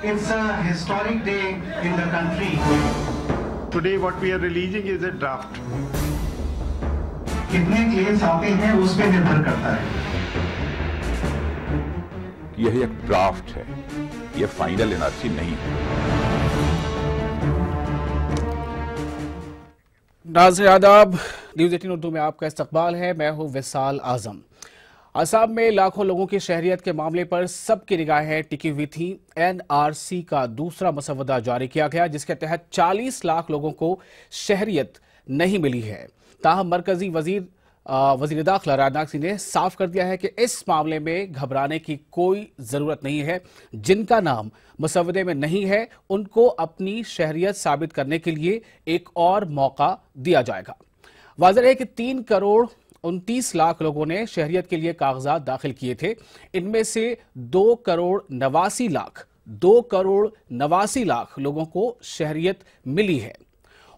It's a historic day in the country. Today what we are releasing is a draft. कितने claims आते हैं उस पे निर्भर करता है। यह एक ड्राफ्ट है, यह फाइनल एनआरसी नहीं है। नाज़रीन आदाब, न्यूज़ 18 उर्दू में आपका इस्तकबाल है। मैं हूं विसाल आजम। असम में लाखों लोगों की शहरियत के मामले पर सबकी निगाहें टिकी हुई थी। एनआरसी का दूसरा मसवदा जारी किया गया, जिसके तहत 40 लाख लोगों को शहरियत नहीं मिली है। ताहम मरकजी वजीर दाखिला राजनाथ सिंह ने साफ कर दिया है कि इस मामले में घबराने की कोई जरूरत नहीं है। जिनका नाम मसवदे में नहीं है उनको अपनी शहरियत साबित करने के लिए एक और मौका दिया जाएगा। वाज़ेह है कि 3 करोड़ 29 लाख लोगों ने शहरियत के लिए कागजात दाखिल किए थे। इनमें से 2 करोड़ 89 लाख लोगों को शहरियत मिली है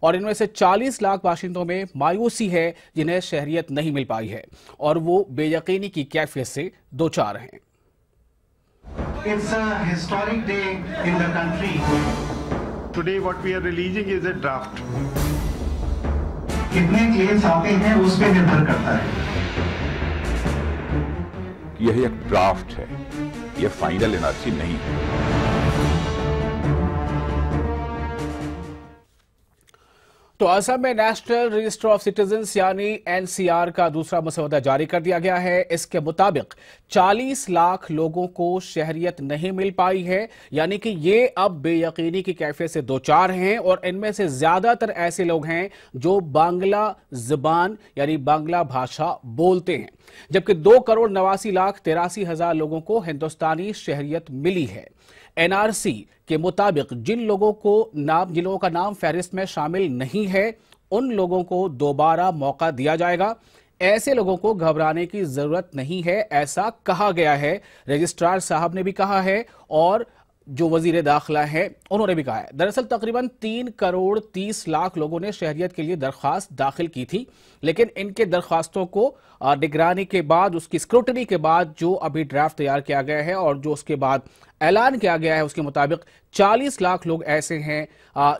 और इनमें से 40 लाख बाशिंदों में मायूसी है जिन्हें शहरियत नहीं मिल पाई है और वो बेयकीनी की कैफियत से दो चार हैं। It's a historic day in the country. Today what we are releasing is a draft. कितने क्लेम्स आते हैं उस पे निर्भर करता है। यह एक ड्राफ्ट है, यह फाइनल एनआरसी नहीं है। तो असम में नेशनल रजिस्टर ऑफ सिटीजन्स यानी एनसीआर का दूसरा मसवदा जारी कर दिया गया है। इसके मुताबिक 40 लाख लोगों को शहरियत नहीं मिल पाई है, यानी कि ये अब बेयकीनी की कैफियत से दो चार हैं और इनमें से ज्यादातर ऐसे लोग हैं जो बांग्ला जुबान यानी बांग्ला भाषा बोलते हैं, जबकि 2 करोड़ 89 लाख 83 हजार लोगों को हिंदुस्तानी शहरियत मिली है। एनआरसी के मुताबिक जिन लोगों का नाम फहरिस्त में शामिल नहीं है उन लोगों को दोबारा मौका दिया जाएगा। ऐसे लोगों को घबराने की जरूरत नहीं है, ऐसा कहा गया है। रजिस्ट्रार साहब ने भी कहा है और जो वजीर दाखिला है उन्होंने भी कहा है। दरअसल तकरीबन 3 करोड़ 30 लाख लोगों ने शहरियत के लिए दरख्वास्त दाखिल की थी, लेकिन इनके दरख्वास्तों को निगरानी के बाद, उसकी स्क्रूटनी के बाद जो अभी ड्राफ्ट तैयार किया गया है और जो उसके बाद ऐलान किया गया है उसके मुताबिक 40 लाख लोग ऐसे हैं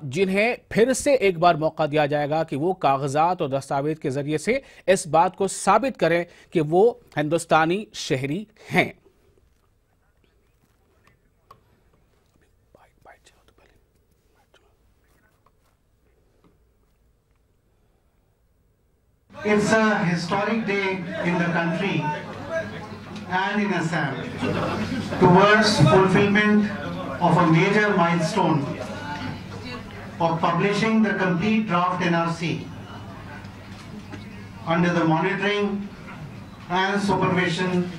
जिन्हें फिर से एक बार मौका दिया जाएगा कि वो कागजात और दस्तावेज के जरिए से इस बात को साबित करें कि वो हिंदुस्तानी शहरी हैं। It's a historic day in the country and in Assam towards fulfillment of a major milestone of publishing the complete draft NRC under the monitoring and supervision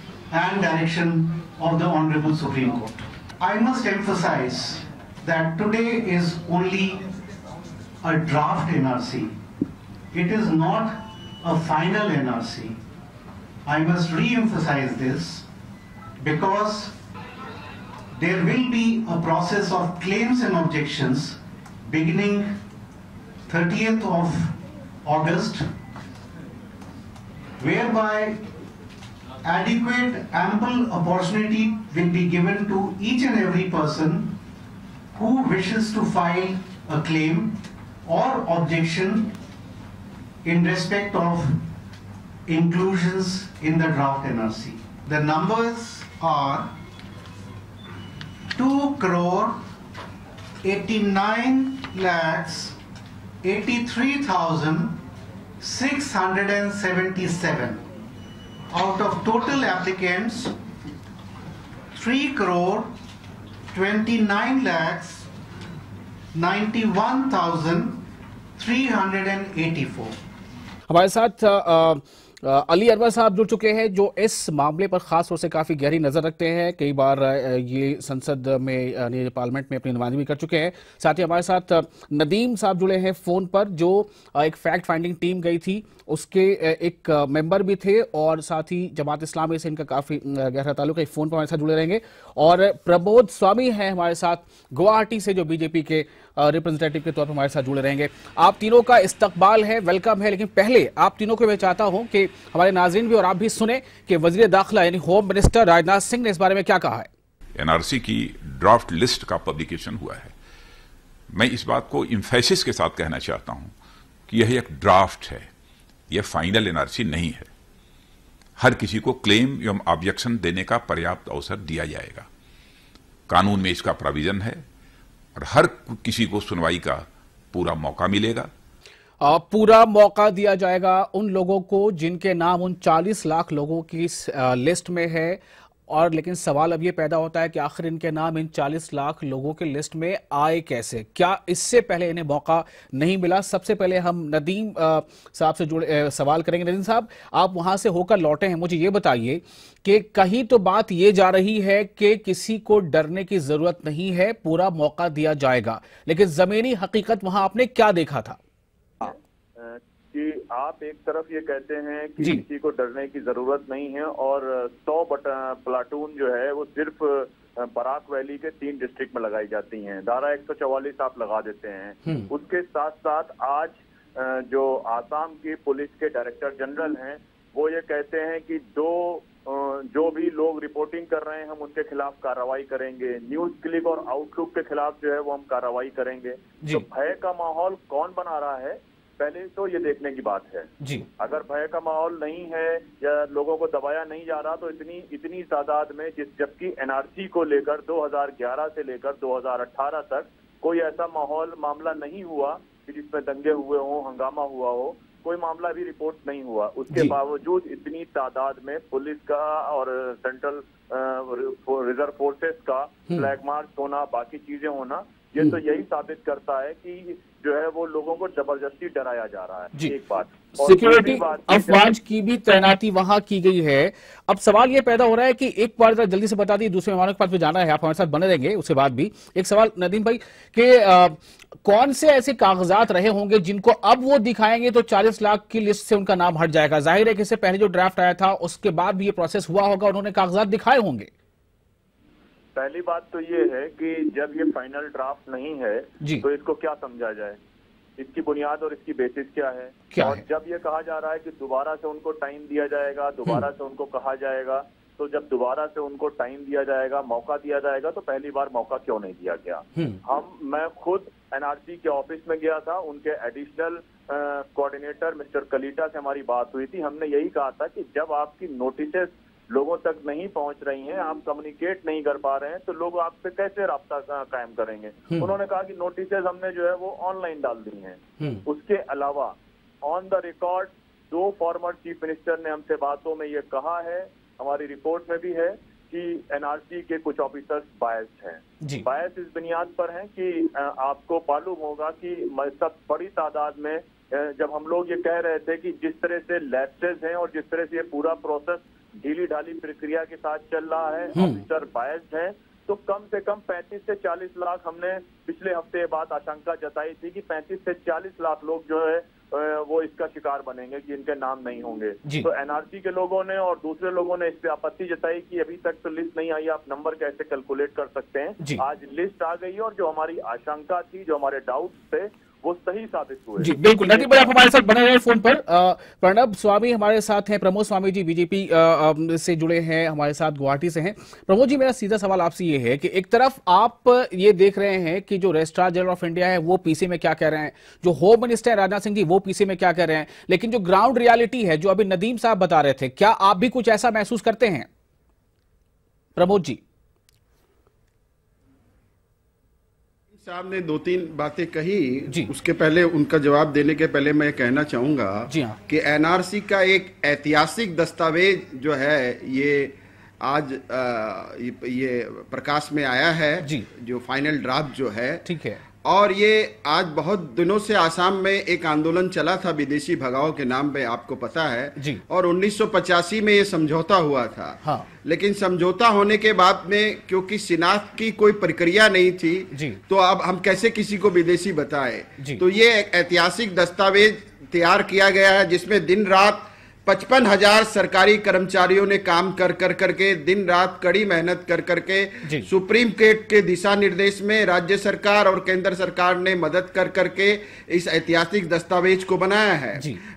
and direction of the Honorable Supreme Court. I must emphasize that today is only a draft NRC. It is not a final NRC. I must re-emphasize this because there will be a process of claims and objections beginning 30th of August, whereby adequate, ample opportunity will be given to each and every person who wishes to file a claim or objection in respect of inclusions in the draft NRC. The numbers are 2 crore 89 lakhs 83,677 out of total applicants 3 crore 29 lakhs 91,384। हमारे साथ अली अनवर साहब जुड़ चुके हैं जो इस मामले पर खास तौर से काफी गहरी नजर रखते हैं। कई बार ये संसद में यानी पार्लियामेंट में अपनी नुमाइंदगी कर चुके हैं। साथ ही हमारे साथ नदीम साहब जुड़े हैं फोन पर, जो एक फैक्ट फाइंडिंग टीम गई थी उसके एक मेंबर भी थे और साथ ही जमात इस्लामी से इनका काफी गहरा ताल्लुक है। फोन पर हमारे साथ जुड़े रहेंगे। और प्रबोध स्वामी हैं हमारे साथ गुवाहाटी से, जो बीजेपी के रिप्रेजेंटेटिव के तौर पर हमारे साथ जुड़े रहेंगे। आप तीनों का इस्तकबाल है, वेलकम है। लेकिन पहले आप तीनों को मैं चाहता हूं कि हमारे नाज़रीन भी और आप भी सुने कि वजीर दाखिला यानी होम मिनिस्टर राजनाथ सिंह ने इस बारे में क्या कहा है। एनआरसी की ड्राफ्ट लिस्ट का पब्लिकेशन हुआ है। मैं इस बात को इम्फेसिस के साथ कहना चाहता हूं कि यह एक ड्राफ्ट है, यह फाइनल एनआरसी नहीं है। हर किसी को क्लेम एवं ऑब्जेक्शन देने का पर्याप्त अवसर दिया जाएगा। कानून में इसका प्रोविजन है और हर किसी को सुनवाई का पूरा मौका मिलेगा। पूरा मौका दिया जाएगा उन लोगों को जिनके नाम उन 40 लाख लोगों की लिस्ट में है। और लेकिन सवाल अब ये पैदा होता है कि आखिर इनके नाम इन 40 लाख लोगों के लिस्ट में आए कैसे? क्या इससे पहले इन्हें मौका नहीं मिला? सबसे पहले हम नदीम साहब से जुड़े सवाल करेंगे। नदीम साहब, आप वहां से होकर लौटे हैं, मुझे ये बताइए कि कहीं तो बात ये जा रही है कि किसी को डरने की जरूरत नहीं है, पूरा मौका दिया जाएगा, लेकिन जमीनी हकीकत वहां आपने क्या देखा था? कि आप एक तरफ ये कहते हैं कि किसी को डरने की जरूरत नहीं है और 100 प्लाटून जो है वो सिर्फ बराक वैली के 3 डिस्ट्रिक्ट में लगाई जाती हैं। धारा 144 आप लगा देते हैं। उसके साथ साथ आज जो आसाम की पुलिस के डायरेक्टर जनरल हैं वो ये कहते हैं कि जो भी लोग रिपोर्टिंग कर रहे हैं हम उनके खिलाफ कार्रवाई करेंगे। न्यूज क्लिक और आउटलुक के खिलाफ जो है वो हम कार्रवाई करेंगे। तो भय का माहौल कौन बना रहा है, पहले तो ये देखने की बात है जी। अगर भय का माहौल नहीं है या लोगों को दबाया नहीं जा रहा तो इतनी तादाद में, जबकि एनआरसी को लेकर 2011 से लेकर 2018 तक कोई ऐसा मामला नहीं हुआ कि जिसमें दंगे हुए हों, हंगामा हुआ हो, कोई मामला भी रिपोर्ट नहीं हुआ। उसके बावजूद इतनी तादाद में पुलिस का और सेंट्रल रिजर्व फोर्सेस का फ्लैग मार्च होना, बाकी चीजें होना, ये तो यही साबित करता है कि जो है वो लोगों को जबरदस्ती डराया जा रहा है। एक बात, सिक्योरिटी अफवाज की भी तैनाती वहां की गई है। अब सवाल ये पैदा हो रहा है कि एक बार जल्दी से बता दी, दूसरे मेहमानों के पास भी जाना है, आप हमारे साथ बने रहेंगे उसके बाद भी। एक सवाल नदीम भाई कि कौन से ऐसे कागजात रहे होंगे जिनको अब वो दिखाएंगे तो 40 लाख की लिस्ट से उनका नाम हट जाएगा? जाहिर है कि इससे पहले जो ड्राफ्ट आया था उसके बाद भी ये प्रोसेस हुआ होगा, उन्होंने कागजात दिखाए होंगे। पहली बात तो ये है कि जब ये फाइनल ड्राफ्ट नहीं है तो इसको क्या समझा जाए, इसकी बुनियाद और इसकी बेसिस क्या है? और जब ये कहा जा रहा है कि दोबारा से उनको टाइम दिया जाएगा, दोबारा से उनको कहा जाएगा, तो जब दोबारा से उनको टाइम दिया जाएगा, मौका दिया जाएगा, तो पहली बार मौका क्यों नहीं दिया गया? मैं खुद एनआरसी के ऑफिस में गया था, उनके एडिशनल कोऑर्डिनेटर मिस्टर कलीटा से हमारी बात हुई थी। हमने यही कहा था कि जब आपकी नोटिसेस लोगों तक नहीं पहुंच रही हैं, आप कम्युनिकेट नहीं कर पा रहे हैं, तो लोग आपसे कैसे राब्ता कायम करेंगे? उन्होंने कहा कि नोटिसेस हमने जो है वो ऑनलाइन डाल दी हैं। उसके अलावा on the record 2 former chief minister ने हमसे बातों में ये कहा है, हमारी रिपोर्ट में भी है, कि एनआरसी के कुछ ऑफिसर्स बायस्ड हैं। बायस इस बुनियाद पर हैं कि आपको मालूम होगा कि सब बड़ी तादाद में जब हम लोग ये कह रहे थे कि जिस तरह से लैप्सेस हैं और जिस तरह से ये पूरा प्रोसेस ढीली ढाली प्रक्रिया के साथ चल रहा है, ऑफिसर बायस्ड है, तो कम से कम 35 से 40 लाख, हमने पिछले हफ्ते बात आशंका जताई थी कि 35 से 40 लाख लोग जो है वो इसका शिकार बनेंगे कि इनके नाम नहीं होंगे। तो एनआरसी के लोगों ने और दूसरे लोगों ने इस पे आपत्ति जताई कि अभी तक तो लिस्ट नहीं आई, आप नंबर कैसे कैलकुलेट कर सकते हैं? आज लिस्ट आ गई और जो हमारी आशंका थी, जो हमारे डाउट्स थे, वो सही साबित हुए। जी बिल्कुल। नदीम भाई आप हमारे साथ बने रहे फोन पर। प्रणब स्वामी हमारे साथ हैं, प्रमोद स्वामी जी बीजेपी से जुड़े हैं, हमारे साथ गुवाहाटी से हैं। प्रमोद जी, मेरा सीधा सवाल आपसे ये है कि एक तरफ आप ये देख रहे हैं कि जो रजिस्ट्रार जनरल ऑफ इंडिया है वो पीसी में क्या कह रहे हैं, जो होम मिनिस्टर राजनाथ सिंह जी वो पीसी में क्या कह रहे हैं, लेकिन जो ग्राउंड रियलिटी है, जो अभी नदीम साहब बता रहे थे, क्या आप भी कुछ ऐसा महसूस करते हैं? प्रमोद जी। साहब ने 2-3 बातें कही, उसके पहले उनका जवाब देने के पहले मैं कहना चाहूंगा कि एनआरसी का एक ऐतिहासिक दस्तावेज जो है ये आज ये प्रकाश में आया है, जो फाइनल ड्राफ्ट जो है, ठीक है। और ये आज बहुत दिनों से आसाम में एक आंदोलन चला था विदेशी भगाओ के नाम पे, आपको पता है, और 1985 में ये समझौता हुआ था। हाँ। लेकिन समझौता होने के बाद में क्योंकि शिनाख्त की कोई प्रक्रिया नहीं थी, तो अब हम कैसे किसी को विदेशी बताएं? तो ये एक ऐतिहासिक दस्तावेज तैयार किया गया है जिसमें दिन रात 55,000 सरकारी कर्मचारियों ने काम कर करके दिन रात कड़ी मेहनत कर करके सुप्रीम कोर्ट के दिशा निर्देश में राज्य सरकार और केंद्र सरकार ने मदद कर करके इस ऐतिहासिक दस्तावेज को बनाया है।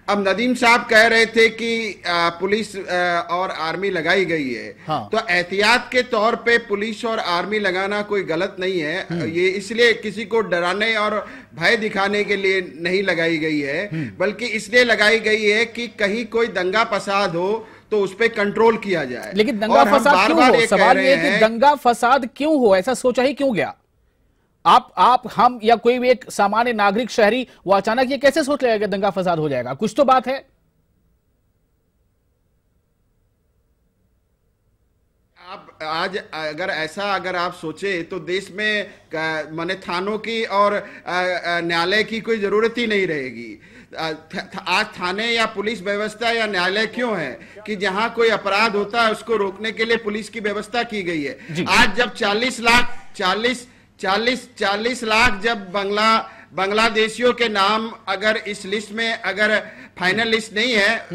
अब नदीम साहब कह रहे थे कि पुलिस और आर्मी लगाई गई है। हाँ। तो एहतियात के तौर पे पुलिस और आर्मी लगाना कोई गलत नहीं है। ये इसलिए किसी को डराने और भय दिखाने के लिए नहीं लगाई गई है, बल्कि इसलिए लगाई गई है कि कहीं कोई दंगा फसाद हो तो उस पे कंट्रोल किया जाए। लेकिन दंगा फसाद क्यों हो? सवाल ये है कि दंगा फसाद क्यों हो, ऐसा सोचा ही क्यों गया? आप हम या कोई भी एक सामान्य नागरिक शहरी वो अचानक ये कैसे सोच लेगा कि दंगा फसाद हो जाएगा? कुछ तो बात है। आप आज अगर आप सोचे तो देश में माने थानों की और न्यायालय की कोई जरूरत ही नहीं रहेगी। आज थाने या पुलिस व्यवस्था या न्यायालय क्यों है कि जहां कोई अपराध होता है उसको रोकने के लिए पुलिस की व्यवस्था की गई है। आज जब 40 लाख जब बांग्लादेशियों के नाम अगर इस लिस्ट में अगर फाइनल लिस्ट नहीं है।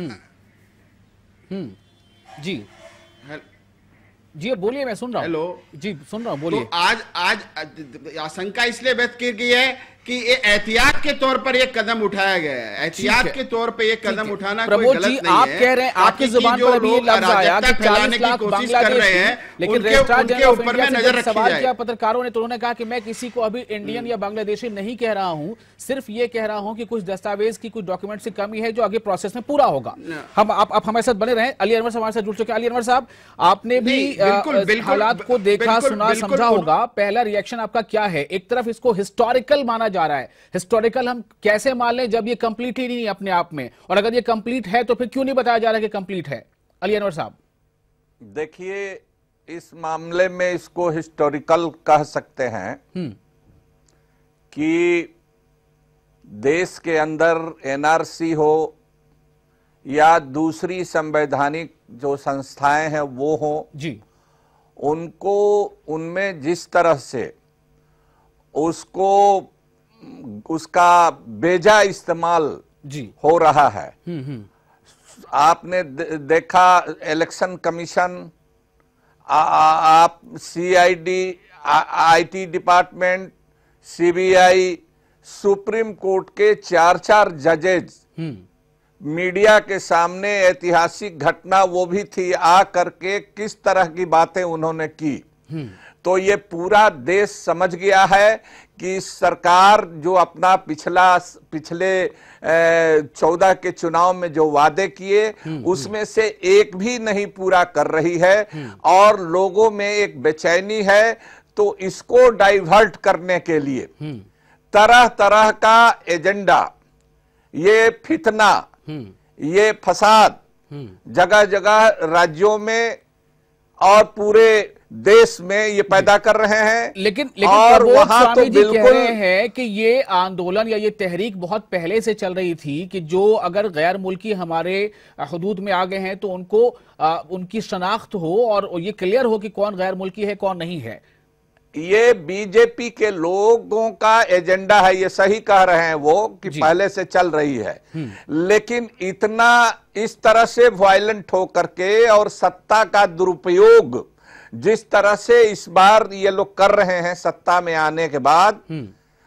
जी बोलिए, मैं सुन रहा हूं। हेलो जी सुन रहा हूं, बोलिए। तो आज आशंका इसलिए व्यक्त की गई है कि ये एहतियात के तौर पर ये कदम उठाया गया है। एहतियात के तौर पे ये कदम उठाना कोई गलत नहीं है। आप कह रहे हैं, आपकी जुबान पर अभी लफ्ज आया कि 40 लाख कोशिश कर रहे हैं, लेकिन रजिस्ट्रार जनरल ऑफ इंडिया से जब सवाल किया पत्रकारों ने तो उन्होंने कहा कि मैं किसी को अभी इंडियन या बांग्लादेशी नहीं कह रहा हूं, सिर्फ ये कह रहा हूं कि कुछ दस्तावेज की कुछ डॉक्यूमेंट की कमी है जो आगे प्रोसेस में पूरा होगा। हम आप हमारे साथ बने रहे। अली अनवर हमारे साथ जुड़ चुके हैं। अली अनवर साहब, आपने भी हालात को देखा, सुना, समझा होगा। पहला रिएक्शन आपका क्या है? एक तरफ इसको हिस्टोरिकल माना जा रहा है। हिस्टोरिकल हम कैसे मान लें जब ये कंप्लीट ही नहीं है अपने आप में, और अगर ये कंप्लीट है तो फिर क्यों नहीं बताया जा रहा कि कंप्लीट है? अली अनवर साहब देखिए, इस मामले में इसको हिस्टोरिकल कह सकते हैं कि देश के अंदर एनआरसी हो या दूसरी संवैधानिक जो संस्थाएं हैं वो हो जी, उनको उनमें जिस तरह से उसका बेजा इस्तेमाल जी हो रहा है। आपने देखा इलेक्शन कमीशन, आप CID, IT department, CBI, supreme court के 4 जजेज मीडिया के सामने ऐतिहासिक घटना वो भी थी आ करके किस तरह की बातें उन्होंने की। तो ये पूरा देश समझ गया है कि सरकार जो अपना पिछले 14 के चुनाव में जो वादे किए उसमें से एक भी नहीं पूरा कर रही है और लोगों में एक बेचैनी है। तो इसको डाइवर्ट करने के लिए तरह तरह का एजेंडा, ये फितना, ये फसाद जगह जगह राज्यों में और पूरे देश में ये पैदा कर रहे हैं। लेकिन और वहां तो बिल्कुल कह रहे हैं कि ये आंदोलन या ये तहरीक बहुत पहले से चल रही थी कि जो अगर गैर मुल्की हमारे हुदूद में आ गए हैं तो उनको उनकी शनाख्त हो और ये क्लियर हो कि कौन गैर मुल्की है कौन नहीं है। ये बीजेपी के लोगों का एजेंडा है, ये सही कह रहे हैं वो कि पहले से चल रही है। लेकिन इतना इस तरह से वायलेंट होकर के और सत्ता का दुरुपयोग जिस तरह से इस बार ये लोग कर रहे हैं सत्ता में आने के बाद,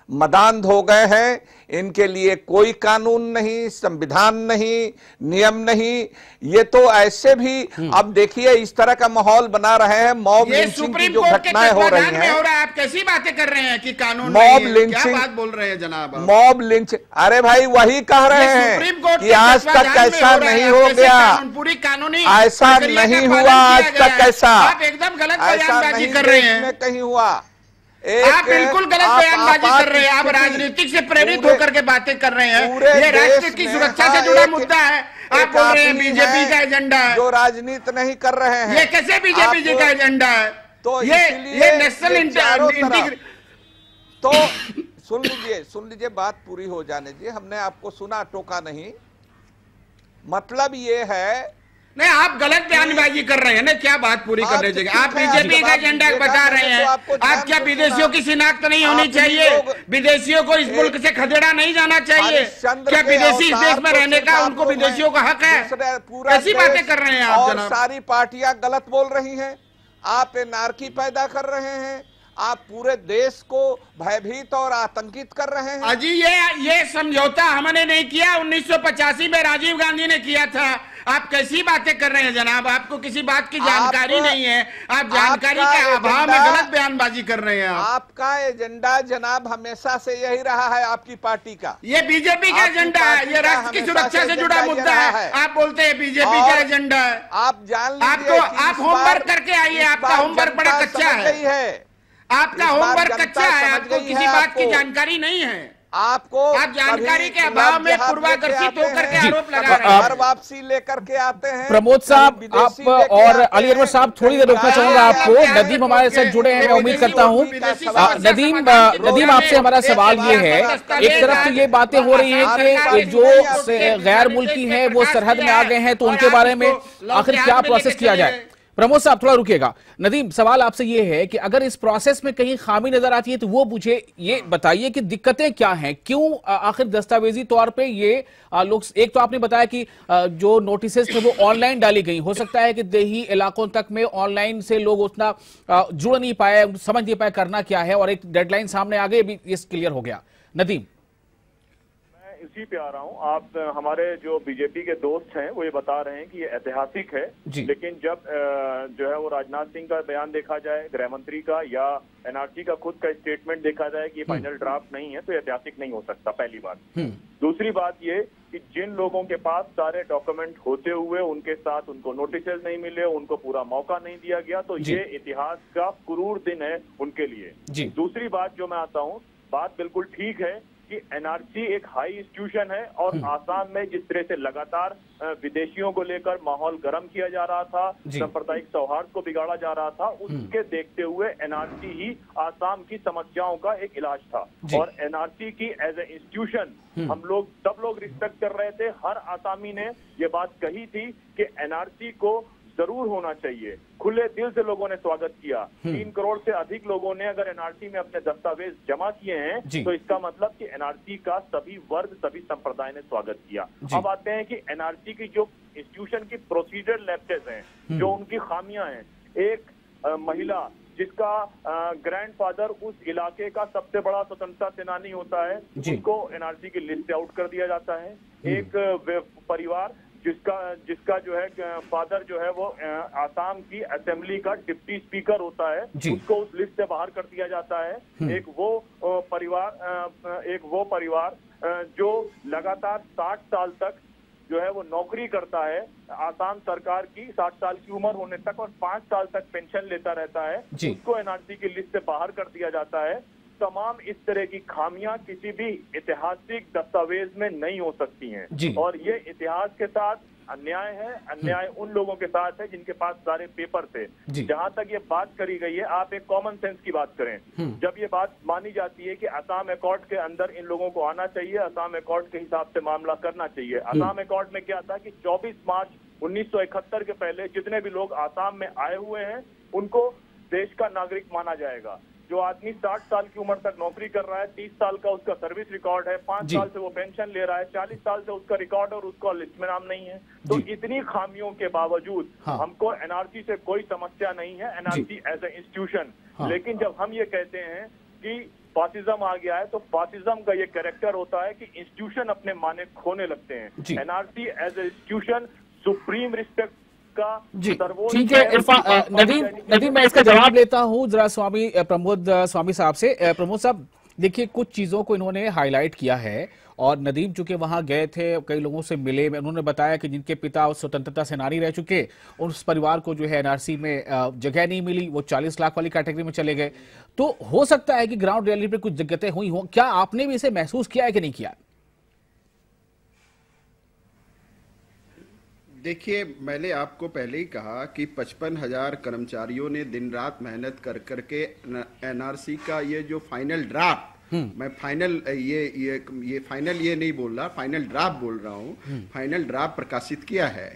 मदांध हो गए हैं। इनके लिए कोई कानून नहीं, संविधान नहीं, नियम नहीं। ये तो ऐसे भी अब देखिए इस तरह का माहौल बना रहे हैं। मॉब लिंचिंग की जो घटनाएं हो रही हैं, आप कैसी बातें कर रहे हैं कि कानून मॉब लिंचिंग, क्या बात बोल रहे हैं जनाब? मॉब लिंच, अरे भाई वही कह रहे हैं कि आज तक ऐसा नहीं हो गया, पूरी कानूनी ऐसा नहीं हुआ आज तक, ऐसा आप एकदम गलत बयानबाजी कर रहे हैं। कहीं हुआ, आप बिल्कुल गलत बयानबाजी कर रहे हैं। आप राजनीतिक से प्रेरित होकर के बातें कर रहे हैं। ये राष्ट्र की सुरक्षा से जुड़ा मुद्दा है। आप बोल रहे हैं बीजेपी का एजेंडा है, जो राजनीति नहीं कर रहे हैं। ये कैसे बीजेपी का एजेंडा है? तो ये नेशनल इंटीग्रिटी। तो सुन लीजिए, बात पूरी हो जाने दीजिए। हमने आपको सुना, टोका नहीं। मतलब ये है नहीं, आप गलत बयानबाजी कर रहे हैं ना, क्या बात पूरी करने चाहिए। आप बीजेपी का एजेंडा बता रहे हैं। आप क्या विदेशियों की शिनाख्त नहीं होनी चाहिए? विदेशियों को इस मुल्क से खदेड़ा नहीं जाना चाहिए? क्या विदेशी इस देश में रहने का उनको विदेशियों का हक है? ऐसी बातें कर रहे हैं आप जनाब। सारी पार्टियां गलत बोल रही हैं, आप एनार्की पैदा कर रहे हैं, आप पूरे देश को भयभीत और आतंकित कर रहे हैं। अजी ये समझौता हमने नहीं किया, 1985 में राजीव गांधी ने किया था। आप कैसी बातें कर रहे हैं जनाब? आपको किसी बात की जानकारी नहीं है। आप जानकारी के अभाव में गलत बयानबाजी कर रहे हैं। आपका एजेंडा जनाब हमेशा से यही रहा है, आपकी पार्टी का। ये बीजेपी का एजेंडा है, ये राष्ट्र की सुरक्षा से जुड़ा मुद्दा है। आप बोलते हैं बीजेपी का एजेंडा है। आप जान लीजिए, आपको आप होमवर्क करके आइए, आपका होमवर्क बड़ा कच्चा है। आपका होमवर्क कच्चा है, आपको किसी बात की जानकारी नहीं है। आपको आप जानकारी के अभाव में पूर्वाकर्षित होकर के आरोप लगा रहे हैं। वापसी लेकर के आते हैं। प्रमोद साहब आप और अली अनवर साहब, थोड़ी देर रोकना चाहूंगा आपको। नदीम हमारे साथ जुड़े हैं, मैं उम्मीद करता हूं। नदीम आपसे हमारा सवाल ये है, एक तरफ तो ये बातें हो रही हैं कि जो गैर मुल्की हैं वो सरहद में आ गए हैं, तो उनके बारे में आखिर क्या प्रोसेस किया जाए। प्रमोद साहब थोड़ा रुकिएगा। नदीम, सवाल आपसे ये है कि अगर इस प्रोसेस में कहीं खामी नजर आती है तो वो मुझे ये बताइए कि दिक्कतें क्या हैं, क्यों आखिर दस्तावेजी तौर पे ये लोग। एक तो आपने बताया कि जो नोटिसेस थे वो ऑनलाइन डाली गई, हो सकता है कि देही इलाकों तक में ऑनलाइन से लोग उतना जुड़ नहीं पाए, समझ नहीं पाए करना क्या है, और एक डेडलाइन सामने आ गई, अभी ये क्लियर हो गया। नदीम, इसी पे आ रहा हूँ। आप हमारे जो बीजेपी के दोस्त हैं वो ये बता रहे हैं कि ये ऐतिहासिक है, लेकिन जब जो है वो राजनाथ सिंह का बयान देखा जाए, गृह मंत्री का, या एनआरसी का खुद का स्टेटमेंट देखा जाए कि ये फाइनल ड्राफ्ट नहीं है, तो ऐतिहासिक नहीं हो सकता, पहली बात। दूसरी बात ये कि जिन लोगों के पास सारे डॉक्यूमेंट होते हुए उनके साथ उनको नोटिसेज नहीं मिले, उनको पूरा मौका नहीं दिया गया, तो ये इतिहास का क्रूर दिन है उनके लिए। दूसरी बात जो मैं आता हूँ, बात बिल्कुल ठीक है कि एनआरसी एक हाई इंस्टीट्यूशन है, और आसाम में जिस तरह से लगातार विदेशियों को लेकर माहौल गर्म किया जा रहा था, सांप्रदायिक सौहार्द को बिगाड़ा जा रहा था, उसके देखते हुए एनआरसी ही आसाम की समस्याओं का एक इलाज था। और एनआरसी की एज ए इंस्टीट्यूशन हम लोग सब लोग रिस्पेक्ट कर रहे थे। हर आसामी ने ये बात कही थी कि एनआरसी को जरूर होना चाहिए। खुले दिल से लोगों ने स्वागत किया। 3 करोड़ से अधिक लोगों ने अगर एनआरसी में अपने दस्तावेज जमा किए हैं, तो इसका मतलब कि एनआरसी का सभी वर्ग, सभी संप्रदाय ने स्वागत किया। अब आते हैं कि एनआरसी की जो इंस्टीट्यूशन की प्रोसीजर लैप्सेस हैं, जो उनकी खामियां हैं। एक महिला जिसका ग्रैंडफादर उस इलाके का सबसे बड़ा स्वतंत्रता सेनानी होता है, उसको एनआरसी की लिस्ट आउट कर दिया जाता है। एक परिवार जिसका जो है फादर जो है वो आसाम की असेंबली का डिप्टी स्पीकर होता है, उसको उस लिस्ट से बाहर कर दिया जाता है। एक वो परिवार जो लगातार 60 साल तक जो है वो नौकरी करता है आसाम सरकार की, 60 साल की उम्र होने तक, और 5 साल तक पेंशन लेता रहता है, उसको एनआरसी की लिस्ट से बाहर कर दिया जाता है। तमाम इस तरह की खामियां किसी भी ऐतिहासिक दस्तावेज में नहीं हो सकती हैं, और ये इतिहास के साथ अन्याय है। अन्याय उन लोगों के साथ है जिनके पास सारे पेपर थे। जहां तक ये बात करी गई है, आप एक कॉमन सेंस की बात करें। जब ये बात मानी जाती है कि असम अकॉर्ड के अंदर इन लोगों को आना चाहिए, असम अकॉर्ड के हिसाब से मामला करना चाहिए। असम अकॉर्ड में क्या था कि 24 मार्च 1971 के पहले जितने भी लोग आसाम में आए हुए हैं उनको देश का नागरिक माना जाएगा। जो आदमी 60 साल की उम्र तक नौकरी कर रहा है, 30 साल का उसका सर्विस रिकॉर्ड है, 5 साल से वो पेंशन ले रहा है, 40 साल से उसका रिकॉर्ड और उसका लिस्ट में नाम नहीं है, तो इतनी खामियों के बावजूद हमको एनआरसी से कोई समस्या नहीं है, एनआरसी एज ए इंस्टीट्यूशन। लेकिन जब हम ये कहते हैं कि फासिज्म आ गया है, तो फासिज्म का ये कैरेक्टर होता है कि इंस्टीट्यूशन अपने माने खोने लगते हैं। NRC as a institution supreme respect जी, ठीक है। नदीम मैं इसका जवाब लेता हूं जरा प्रमोद स्वामी साहब से। प्रमोद साहब देखिए, कुछ चीजों को इन्होंने हाईलाइट किया है, और नदीम चूंकि वहां गए थे, कई लोगों से मिले, उन्होंने बताया कि जिनके पिता स्वतंत्रता सेनानी रह चुके, उस परिवार को जो है एनआरसी में जगह नहीं मिली, वो 40 लाख वाली कैटेगरी में चले गए। तो हो सकता है कि ग्राउंड रियलिटी पे कुछ दिक्कतें हुई हों, क्या आपने भी इसे महसूस किया है कि नहीं किया? देखिए, मैंने आपको पहले ही कहा कि 55,000 कर्मचारियों ने दिन रात मेहनत कर करके एनआरसी का ये जो फाइनल ड्राफ्ट मैं फाइनल ये फाइनल ये नहीं बोल रहा, फाइनल ड्राफ्ट बोल रहा हूँ। फाइनल ड्राफ्ट प्रकाशित किया है।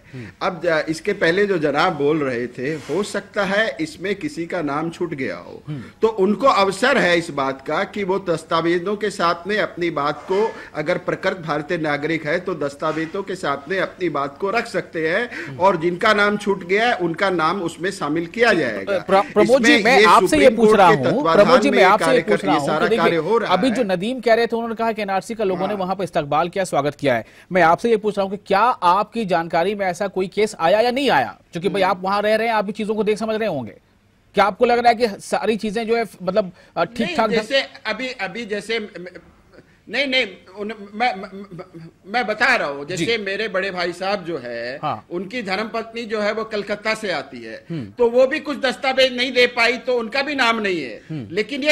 अब इसके पहले जो जनाब बोल रहे थे, हो सकता है इसमें किसी का नाम छूट गया हो, तो उनको अवसर है इस बात का कि वो दस्तावेजों के साथ में अपनी बात को, अगर प्रकृत भारतीय नागरिक है तो दस्तावेजों के साथ में अपनी बात को रख सकते हैं, और जिनका नाम छूट गया है उनका नाम उसमें शामिल किया जाएगा। प्रमोद जी, मैं आपसे ये पूछ रहा हूँ, प्रमोद जी मैं आपसे ये पूछ रहा हूँ, अभी जो नदीम कह रहे थे, उन्होंने कहा कि एनआरसी का लोगों ने वहां पर इस्तकबाल किया, स्वागत किया है। मैं आपसे ये पूछ रहा हूँ कि क्या आपकी जानकारी में ऐसा कोई केस आया या नहीं आया? क्योंकि भाई आप वहां रह रहे हैं, आप भी चीजों को देख समझ रहे होंगे। क्या आपको लग रहा है कि सारी चीजें जो है मतलब ठीक ठाक? जैसे अभी जैसे नहीं मैं बता रहा हूँ, जैसे मेरे बड़े भाई साहब जो है, उनकी धर्मपत्नी जो है वो कलकत्ता से आती है, तो वो भी कुछ दस्तावेज नहीं दे पाई, तो उनका भी नाम नहीं है। लेकिन ये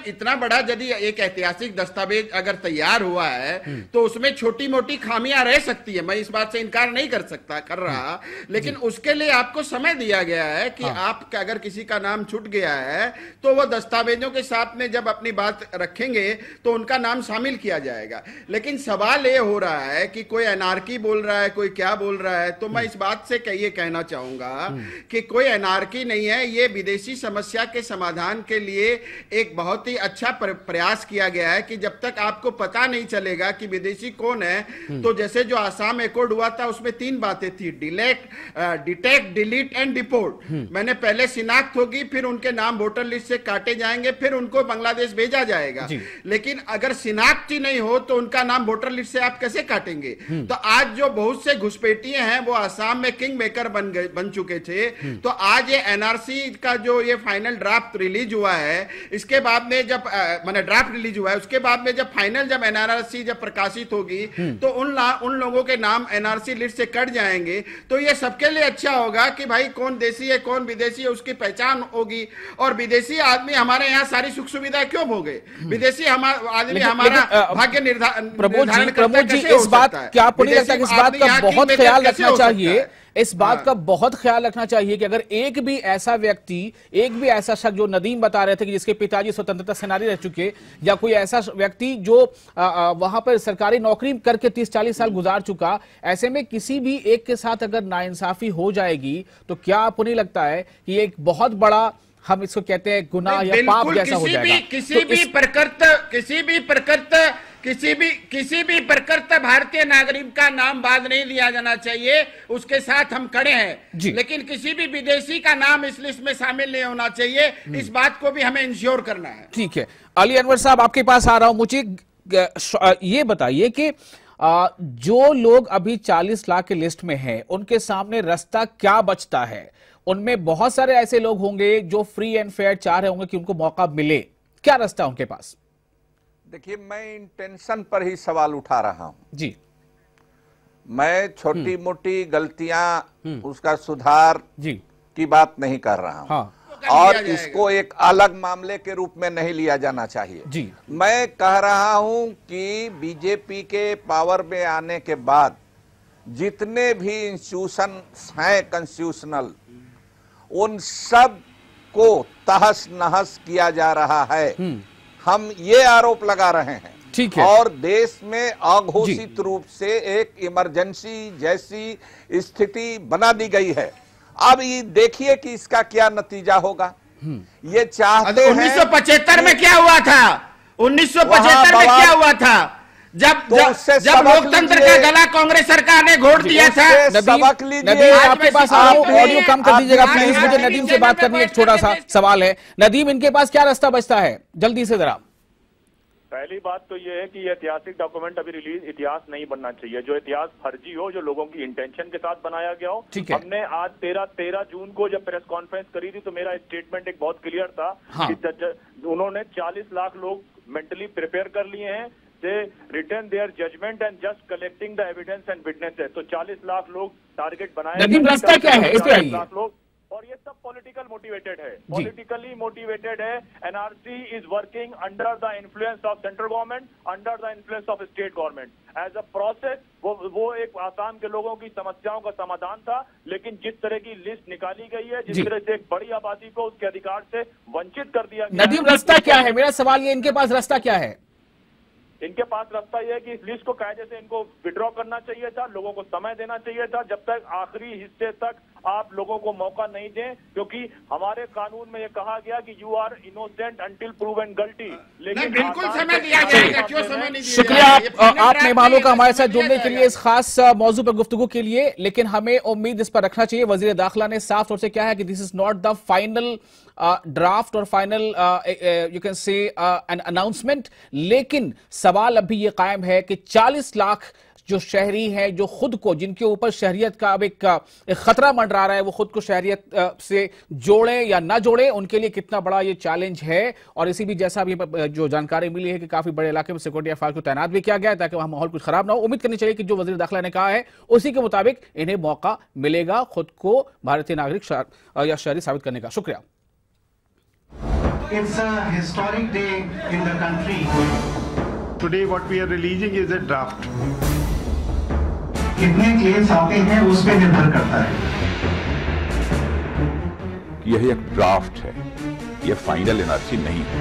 इतना बड़ा यदि एक ऐतिहासिक दस्तावेज अगर तैयार हुआ है, तो उसमें छोटी मोटी खामियां रह सकती है, मैं इस बात से इनकार नहीं कर रहा, लेकिन उसके लिए आपको समय दिया गया है कि आप अगर किसी का नाम छूट गया है, तो वो दस्तावेजों के साथ में जब अपनी बात रखेंगे तो उनका नाम शामिल किया जाएगा। लेकिन सवाल ये हो रहा है कि कोई एनार्की बोल रहा है, कोई क्या बोल रहा है, तो मैं इस बात से ये कहना चाहूंगा कि कोई एनार्की नहीं है, ये विदेशी समस्या के समाधान के लिए एक बहुत ही अच्छा प्रयास किया गया है कि जब तक आपको पता नहीं चलेगा कि विदेशी कौन है, तो जैसे जो आसाम एकॉर्ड हुआ था उसमें 3 बातें थी, डिटेक्ट, डिलीट एंड डिपोर्ट। मैंने पहले शिनाख्त होगी, फिर उनके नाम वोटर लिस्ट से काटे जाएंगे, फिर उनको बांग्लादेश भेजा जाएगा। लेकिन अगर शिनाख्त ही नहीं हो तो उनका नाम वोटर लिस्ट से आप कैसे काटेंगे? तो आज जो बहुत से घुसपैठिए हैं वो आसाम में किंग मेकर बन चुके थे, तो आज ये एनआरसी का जो ये फाइनल ड्राफ्ट रिलीज हुआ है, इसके बाद में जब मैंने ड्राफ्ट रिलीज हुआ है, उसके बाद में जब फाइनल जब एनआरसी जब प्रकाशित होगी, तो उन लोगों के नाम एनआरसी लिस्ट से कट जाएंगे। तो ये सबके लिए अच्छा होगा कि भाई कौन देशी है कौन विदेशी है उसकी पहचान होगी, और विदेशी आदमी हमारे यहाँ सारी सुख सुविधा क्यों भोगे? विदेशी आदमी हमारा भाग्य निर्धारण प्रमोद जी इस बात क्या आपको नहीं लगता कि इस बात का बहुत ख्याल रखना चाहिए, इस बात का बहुत ख्याल रखना चाहिए कि अगर एक भी ऐसा व्यक्ति, एक भी ऐसा शख्स जो नदीम बता रहे थे कि जिसके पिताजी स्वतंत्रता सेनानी रह चुके, या कोई ऐसा व्यक्ति जो वहां पर सरकारी नौकरी करके 30-40 साल गुजार चुका, ऐसे में किसी भी एक के साथ अगर नाइंसाफी हो जाएगी, तो क्या आपको नहीं लगता है कि एक बहुत बड़ा, हम इसको कहते हैं गुनाह या पाप जैसा हो जाएगा? किसी भी प्रकृत भारतीय नागरिक का नाम बाद नहीं लिया जाना चाहिए, उसके साथ हम खड़े हैं, लेकिन किसी भी विदेशी का नाम इस लिस्ट में शामिल नहीं होना चाहिए, इस बात को भी हमें इंश्योर करना है। ठीक है, अली अनवर साहब आपके पास आ रहा हूं, मुझे ये बताइए कि जो लोग अभी 40 लाख के लिस्ट में हैं, उनके सामने रास्ता क्या बचता है? उनमें बहुत सारे ऐसे लोग होंगे जो फ्री एंड फेयर चाह रहे होंगे कि उनको मौका मिले, क्या रास्ता उनके पास? देखिए, मैं इंटेंशन पर ही सवाल उठा रहा हूं जी। मैं छोटी मोटी गलतियां उसका सुधार जी की बात नहीं कर रहा हूं, और इसको एक अलग मामले के रूप में नहीं लिया जाना चाहिए जी। मैं कह रहा हूं कि बीजेपी के पावर में आने के बाद जितने भी इंस्टीट्यूशन हैं कॉन्स्टिट्यूशनल, उन सब को तहस नहस किया जा रहा है। हम ये आरोप लगा रहे हैं, ठीक है, और देश में अघोषित रूप से एक इमरजेंसी जैसी स्थिति बना दी गई है। अब ये देखिए कि इसका क्या नतीजा होगा। ये चाहते हैं 1975 में क्या हुआ था? 1975 में क्या हुआ था? जब लोकतंत्र का गला कांग्रेस सरकार ने घोट दिया था। सबक लीजिए। नदीम, आपके पास ऑडियो कम कर दीजिएगा प्लीज, मुझे नदीम से बात करनी है, एक छोटा सा सवाल है। नदीम, इनके पास क्या रास्ता बचता है, जल्दी से जरा। पहली बात तो ये है कि ये ऐतिहासिक डॉक्यूमेंट अभी रिलीज इतिहास नहीं बनना चाहिए, जो इतिहास फर्जी हो, जो लोगों की इंटेंशन के साथ बनाया गया हो। हमने आज 13 जून को जब प्रेस कॉन्फ्रेंस करी थी, तो मेरा स्टेटमेंट एक बहुत क्लियर था कि उन्होंने 40 लाख लोग मेंटली प्रिपेयर कर लिए हैं, they return their judgment and just collecting the evidence and witnesses। तो 40 लाख लोग टारगेट बनाए। रास्ता क्या है इस पे? 40 लाख लोग, और ये सब पॉलिटिकल मोटिवेटेड है, पॉलिटिकली मोटिवेटेड है। NRC is working under the influence of central government, under the influence of state government. As a process वो एक आसाम के लोगों की समस्याओं का समाधान था, लेकिन जिस तरह की लिस्ट निकाली गई है, जिस तरह से एक बड़ी आबादी को उसके अधिकार से वंचित कर दिया गया। नदीम, रास्ता क्या है? मेरा सवाल ये, इनके पास रास्ता क्या है? इनके पास रास्ता यह है कि इस लिस्ट को कायदे से इनको विड्रॉ करना चाहिए था, लोगों को समय देना चाहिए था, जब तक आखिरी हिस्से तक आप लोगों को मौका नहीं दें, क्योंकि हमारे कानून में यह कहा गया कि you are innocent until proven guilty. लेकिन बिल्कुल समय दिया जाएगा, क्यों समय नहीं दिया? शुक्रिया आप मेहमानों का हमारे साथ जुड़ने के लिए, इस खास मौजू पर गुफ्तगू के लिए। लेकिन हमें उम्मीद इस पर रखना चाहिए, वजीर दाखिला ने साफ तौर से कहा है कि this is not the final draft और final you can say an announcement. लेकिन सवाल अभी ये कायम है कि 40 लाख जो शहरी हैं, जो खुद को, जिनके ऊपर शहरियत का अब एक खतरा मंडरा रहा है, वो खुद को शहरियत से जोड़े या ना जोड़े, उनके लिए कितना बड़ा ये चैलेंज है। और इसी भी जैसा भी जो जानकारी मिली है कि काफी बड़े इलाके में सिक्योरिटी अफवाज को तैनात भी किया गया है ताकि वहां माहौल कुछ खराब ना हो। उम्मीद करनी चाहिए कि जो वजीर दाखिला ने कहा है उसी के मुताबिक इन्हें मौका मिलेगा खुद को भारतीय नागरिक या शहरी साबित करने का। शुक्रिया। It's a historic day in the country. Today what we are releasing is a draft. कितने केस आते हैं उस पे निर्भर करता है। यह एक ड्राफ्ट है, यह फाइनल एनआरसी नहीं है।